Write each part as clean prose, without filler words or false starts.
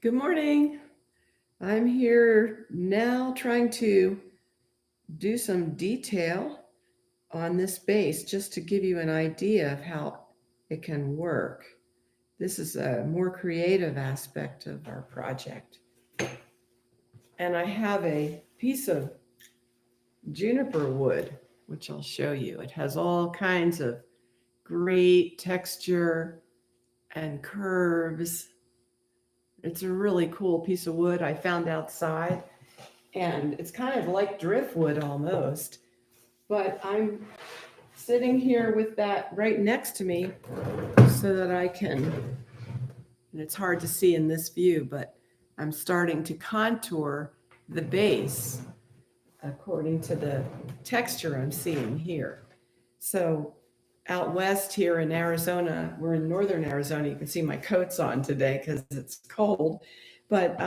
Good morning. I'm here now trying to do some detail on this base just to give you an idea of how it can work. This is a more creative aspect of our project. And I have a piece of juniper wood, which I'll show you. It has all kinds of great texture and curves. It's a really cool piece of wood I found outside. And it's kind of like driftwood almost. But I'm sitting here with that right next to me so that I can, and it's hard to see in this view, but I'm starting to contour the base according to the texture I'm seeing here. So out west here in Arizona, we're in northern Arizona, you can see my coat's on today because it's cold, but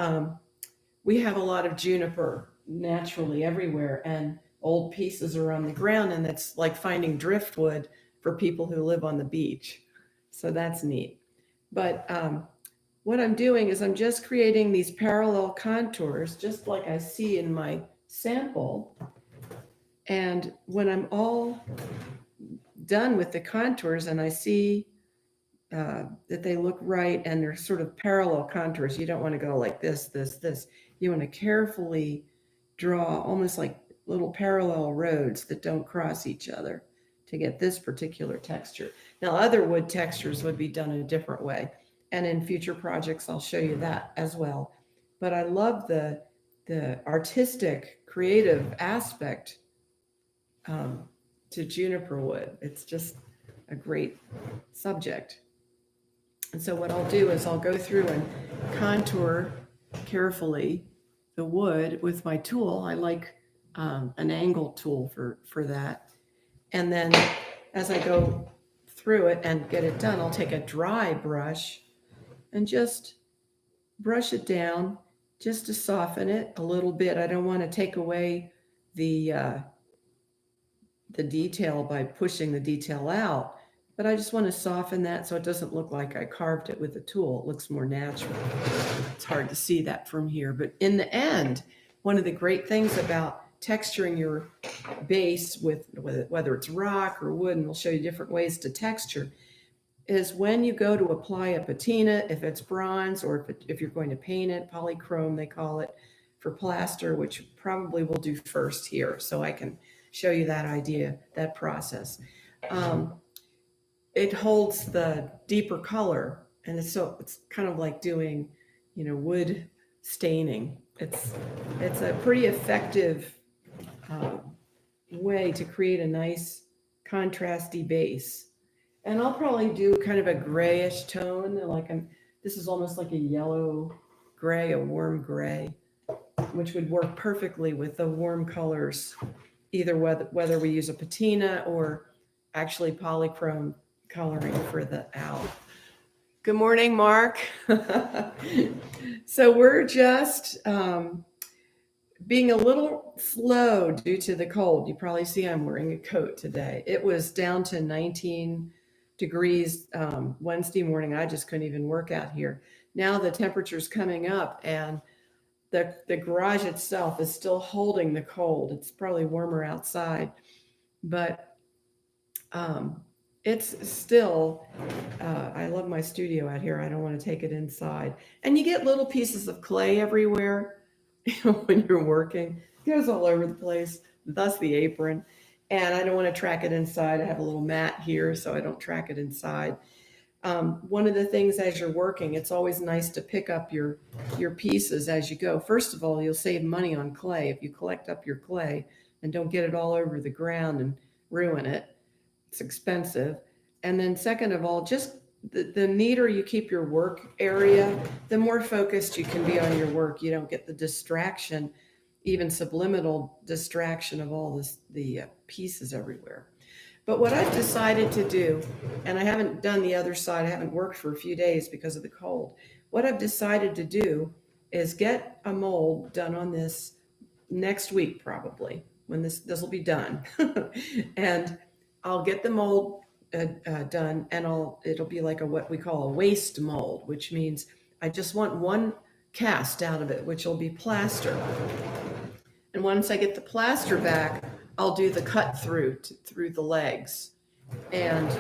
we have a lot of juniper naturally everywhere, and old pieces are on the ground, and it's like finding driftwood for people who live on the beach. So that's neat. But what I'm doing is I'm just creating these parallel contours, just like I see in my sample. And when I'm all done with the contours and I see that they look right and they're sort of parallel contours, you don't want to go like this, this, this. You want to carefully draw almost like little parallel roads that don't cross each other to get this particular texture. Now, other wood textures would be done a different way. And in future projects, I'll show you that as well. But I love the artistic, creative aspect um, to juniper wood. It's just a great subject. And so what I'll do is I'll go through and contour carefully the wood with my tool. I like an angle tool for that. And then as I go through it and get it done, I'll take a dry brush and just brush it down just to soften it a little bit. I don't want to take away the detail by pushing the detail out, but I just want to soften that so it doesn't look like I carved it with a tool. It looks more natural. It's hard to see that from here, but in the end, one of the great things about texturing your base with whether it's rock or wood, and we'll show you different ways to texture, is when you go to apply a patina, if it's bronze or if you're going to paint it, polychrome they call it, for plaster, which probably we'll do first here so I can show you that idea, that process. It holds the deeper color, and it's kind of like doing, wood staining. It's a pretty effective way to create a nice contrasty base. And I'll probably do kind of a grayish tone, this is almost like a yellow gray, a warm gray, which would work perfectly with the warm colors, either whether we use a patina or actually polychrome coloring for the owl. Good morning, Mark. So we're just being a little slow due to the cold. You probably see I'm wearing a coat today. It was down to 19 degrees Wednesday morning. I just couldn't even work out here. Now the temperature's coming up, and the garage itself is still holding the cold. It's probably warmer outside, but it's still, I love my studio out here. I don't want to take it inside. And you get little pieces of clay everywhere when you're working. It goes all over the place, thus the apron. And I don't want to track it inside. I have a little mat here, so I don't track it inside. One of the things as you're working, it's always nice to pick up your pieces as you go. First of all, you'll save money on clay. If you collect up your clay and don't get it all over the ground and ruin it, it's expensive. And then second of all, just the neater you keep your work area, the more focused you can be on your work. You don't get the distraction, even subliminal distraction of all the pieces everywhere. But what I've decided to do, and I haven't done the other side, I haven't worked for a few days because of the cold. What I've decided to do is get a mold done on this next week, probably, when this will be done. And I'll get the mold done, and it'll be like what we call a waste mold, which means I just want one cast out of it, which will be plaster. And once I get the plaster back, I'll do the cut through through the legs. And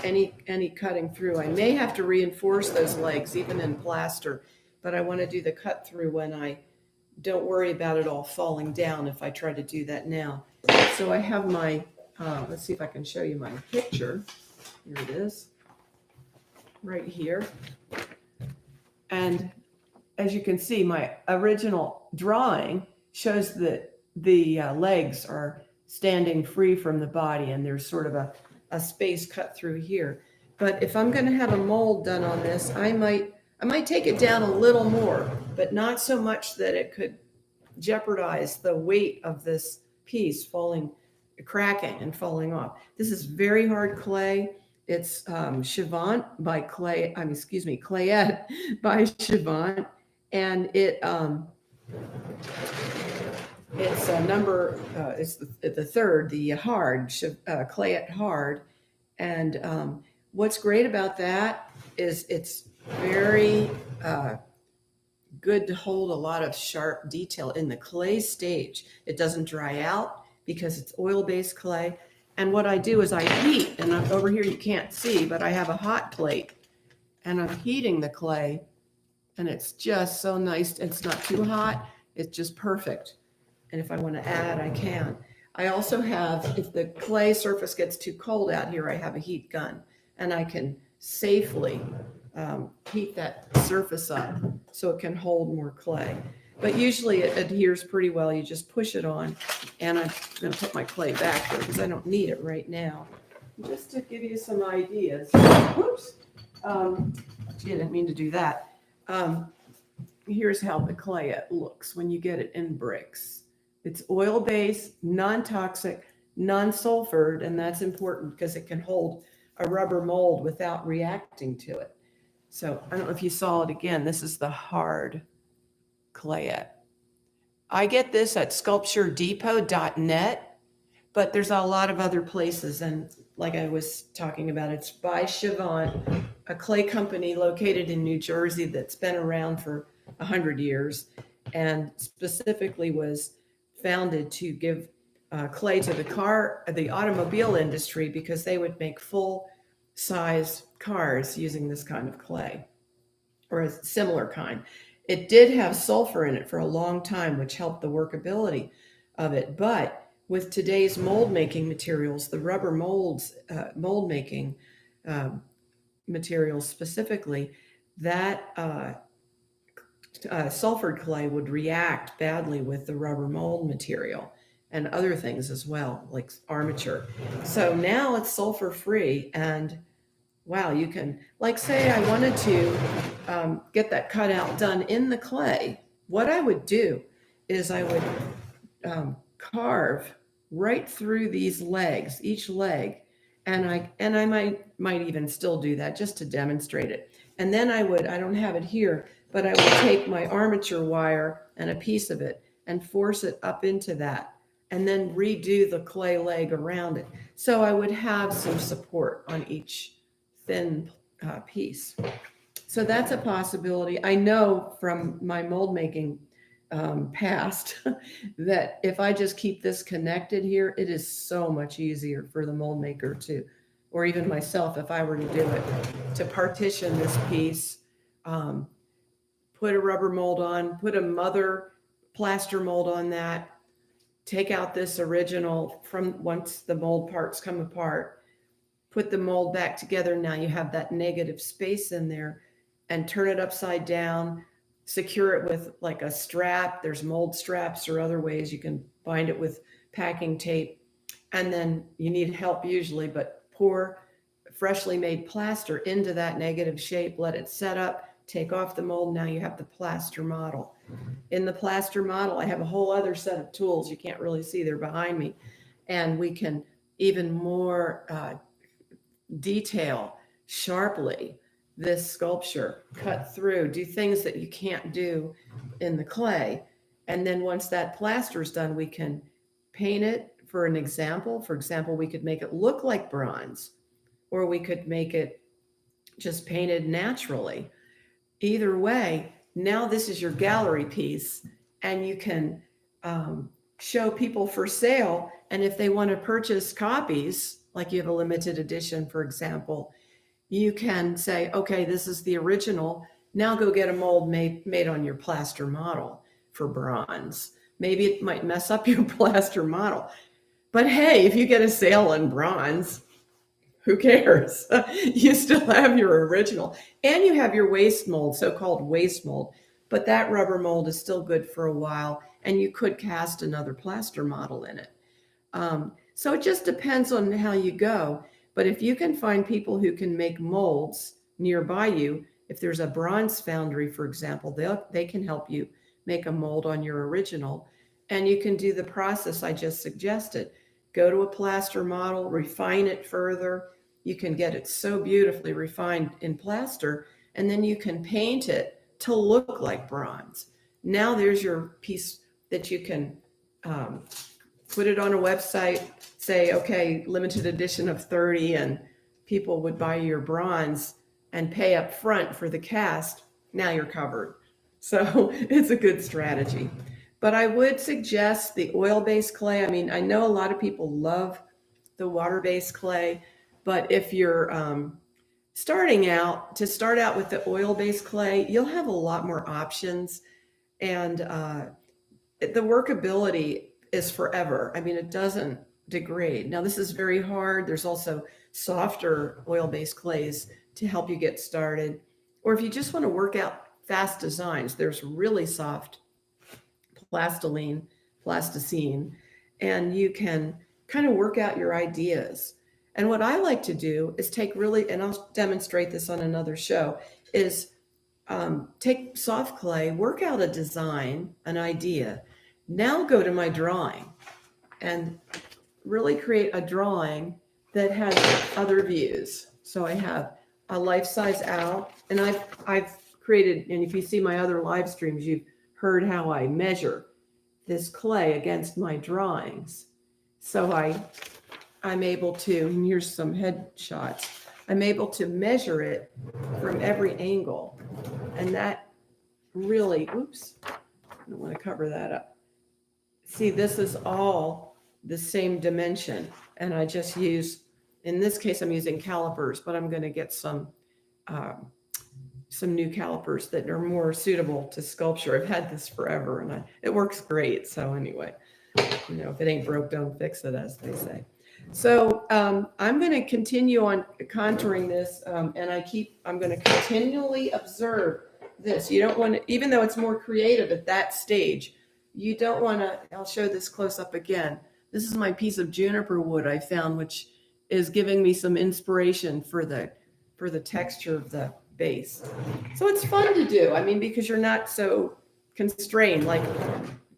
any cutting through, I may have to reinforce those legs even in plaster, but I want to do the cut through when I don't worry about it all falling down if I try to do that now. So I have my, let's see if I can show you my picture. Here it is, right here. And as you can see, my original drawing shows that the legs are standing free from the body, and there's sort of a space cut through here. But if I'm going to have a mold done on this, I might take it down a little more, but not so much that it could jeopardize the weight of this piece cracking and falling off. This is very hard clay. It's Chavant by Clay. Clayette by Chavant, and it's the third, the hard, Clayette hard. And what's great about that is it's very good to hold a lot of sharp detail in the clay stage. It doesn't dry out because it's oil-based clay. And what I do is I heat, and over here you can't see, but I have a hot plate, and I'm heating the clay, and it's just so nice. It's not too hot. It's just perfect. And if I want to add, I can. I also have, if the clay surface gets too cold out here, I have a heat gun, and I can safely heat that surface up so it can hold more clay. But usually it adheres pretty well. You just push it on, and I'm going to put my clay back there because I don't need it right now. Just to give you some ideas. Whoops. I didn't mean to do that. Here's how the clay looks when you get it in bricks. It's oil-based, non-toxic, non-sulfured, and that's important because it can hold a rubber mold without reacting to it. So I don't know if you saw it again. This is the hard Clayette. I get this at sculpturedepot.net, but there's a lot of other places. And like I was talking about, it's by Chavant, a clay company located in New Jersey that's been around for 100 years and specifically was founded to give clay to the automobile industry because they would make full-size cars using this kind of clay or a similar kind. It did have sulfur in it for a long time, which helped the workability of it. But with today's mold making materials, the rubber mold making materials specifically, that sulfured clay would react badly with the rubber mold material and other things as well, like armature. So now it's sulfur free, and wow, you can, like say I wanted to get that cutout done in the clay. What I would do is I would carve right through these legs, each leg, and I might even still do that just to demonstrate it. And then I don't have it here, but I would take my armature wire and a piece of it and force it up into that, and then redo the clay leg around it. So I would have some support on each thin piece. So that's a possibility. I know from my mold making past that if I just keep this connected here, it is so much easier for the mold maker to, or even myself, if I were to do it, to partition this piece, put a rubber mold on, put a mother plaster mold on that, take out this original from once the mold parts come apart, put the mold back together. Now you have that negative space in there, and turn it upside down, secure it with like a strap. There's mold straps or other ways you can bind it with packing tape. And then you need help usually, but pour freshly made plaster into that negative shape, let it set up, take off the mold. Now you have the plaster model. In the plaster model, I have a whole other set of tools. You can't really see, they're behind me. And we can even more detail sharply this sculpture, cut through, do things that you can't do in the clay. And then once that plaster is done, we can paint it for an example. For example, we could make it look like bronze, or we could make it just painted naturally. Either way, Now this is your gallery piece, and you can show people for sale. And if they want to purchase copies, like you have a limited edition, for example, you can say, okay, this is the original. Now go get a mold made on your plaster model for bronze. Maybe it might mess up your plaster model. But hey, if you get a sale in bronze, who cares? You still have your original. And you have your waste mold, so-called waste mold. But that rubber mold is still good for a while, and you could cast another plaster model in it. So it just depends on how you go. But if you can find people who can make molds nearby you, if there's a bronze foundry, for example, they can help you make a mold on your original. And you can do the process I just suggested. Go to a plaster model, refine it further. You can get it so beautifully refined in plaster, and then you can paint it to look like bronze. Now there's your piece that you can put it on a website, say, okay, limited edition of 30, and people would buy your bronze and pay up front for the cast. Now you're covered. So it's a good strategy. But I would suggest the oil-based clay. I mean, I know a lot of people love the water-based clay, but if you're starting out, to start out with the oil-based clay, you'll have a lot more options, and the workability is forever. I mean, it doesn't degrade. Now, this is very hard. There's also softer oil-based clays to help you get started. Or if you just want to work out fast designs, there's really soft plasticine, and you can kind of work out your ideas. And what I like to do is take really, and I'll demonstrate this on another show, is take soft clay, work out a design, an idea. Now go to my drawing and really create a drawing that has other views. So I have a life-size out, and I've created, and if you see my other live streams, you've heard how I measure this clay against my drawings. So I'm able to, and here's some headshots, I'm able to measure it from every angle. And that really, oops, I don't want to cover that up. See, this is all the same dimension. And I just use, in this case, I'm using calipers, but I'm going to get some new calipers that are more suitable to sculpture. I've had this forever, and it works great. So anyway, if it ain't broke, don't fix it, as they say. So I'm going to continue on contouring this, and I'm going to continually observe this. You don't want to, even though it's more creative at that stage, you don't want to, I'll show this close up again. This is my piece of juniper wood I found, which is giving me some inspiration for the texture of the base. So it's fun to do. I mean, because you're not so constrained, like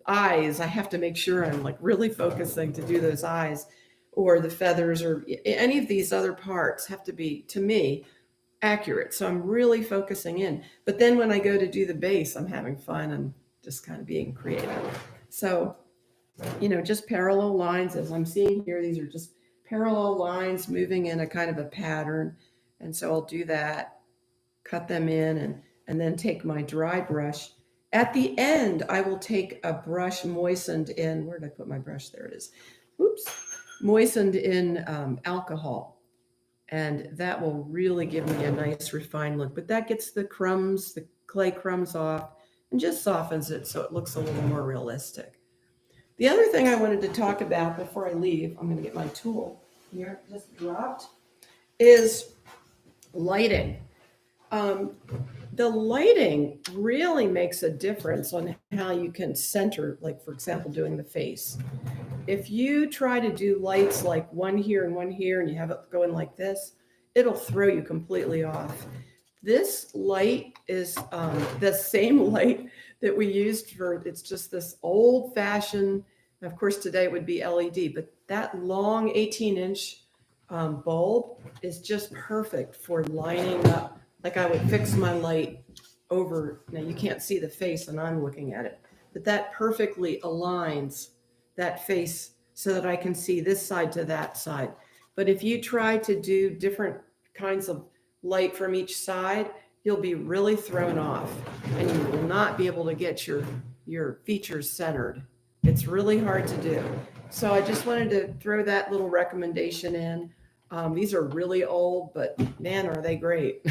eyes. I have to make sure I'm like really focusing to do those eyes, or the feathers, or any of these other parts have to be, to me, accurate. So I'm really focusing in. But then when I go to do the base, I'm having fun and just kind of being creative. So, just parallel lines, as I'm seeing here, these are just parallel lines moving in a kind of a pattern. And so I'll do that, cut them in, and then take my dry brush. At the end, I will take a brush moistened in, where did I put my brush? There it is. Oops. Moistened in alcohol. And that will really give me a nice refined look. But that gets the crumbs, the clay crumbs off, and just softens it so it looks a little more realistic. The other thing I wanted to talk about before I leave, I'm going to get my tool here, just dropped, is lighting. The lighting really makes a difference on how you can center, like, for example, doing the face. If you try to do lights like one here and one here, and you have it going like this, it'll throw you completely off. This light is the same light that we used for, it's just this old fashioned, of course today it would be LED, but that long 18-inch bulb is just perfect for lining up. Like I would fix my light over, now you can't see the face and I'm looking at it, but that perfectly aligns that face so that I can see this side to that side. But if you try to do different kinds of light from each side, you'll be really thrown off and you will not be able to get your features centered. It's really hard to do. So I just wanted to throw that little recommendation in. These are really old, but man, are they great.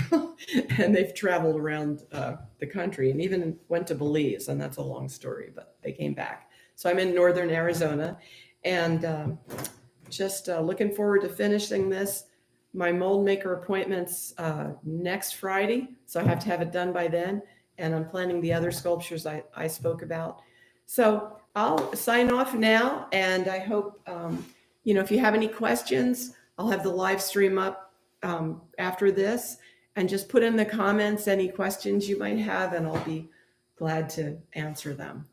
And they've traveled around the country and even went to Belize, and that's a long story, but they came back. So I'm in northern Arizona, and just looking forward to finishing this. My mold maker appointment's next Friday, so I have to have it done by then, and I'm planning the other sculptures I spoke about. So I'll sign off now, and I hope, if you have any questions, I'll have the live stream up after this, and just put in the comments any questions you might have, and I'll be glad to answer them.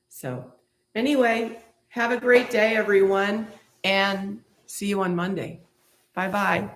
So anyway, have a great day, everyone, and see you on Monday. Bye-bye.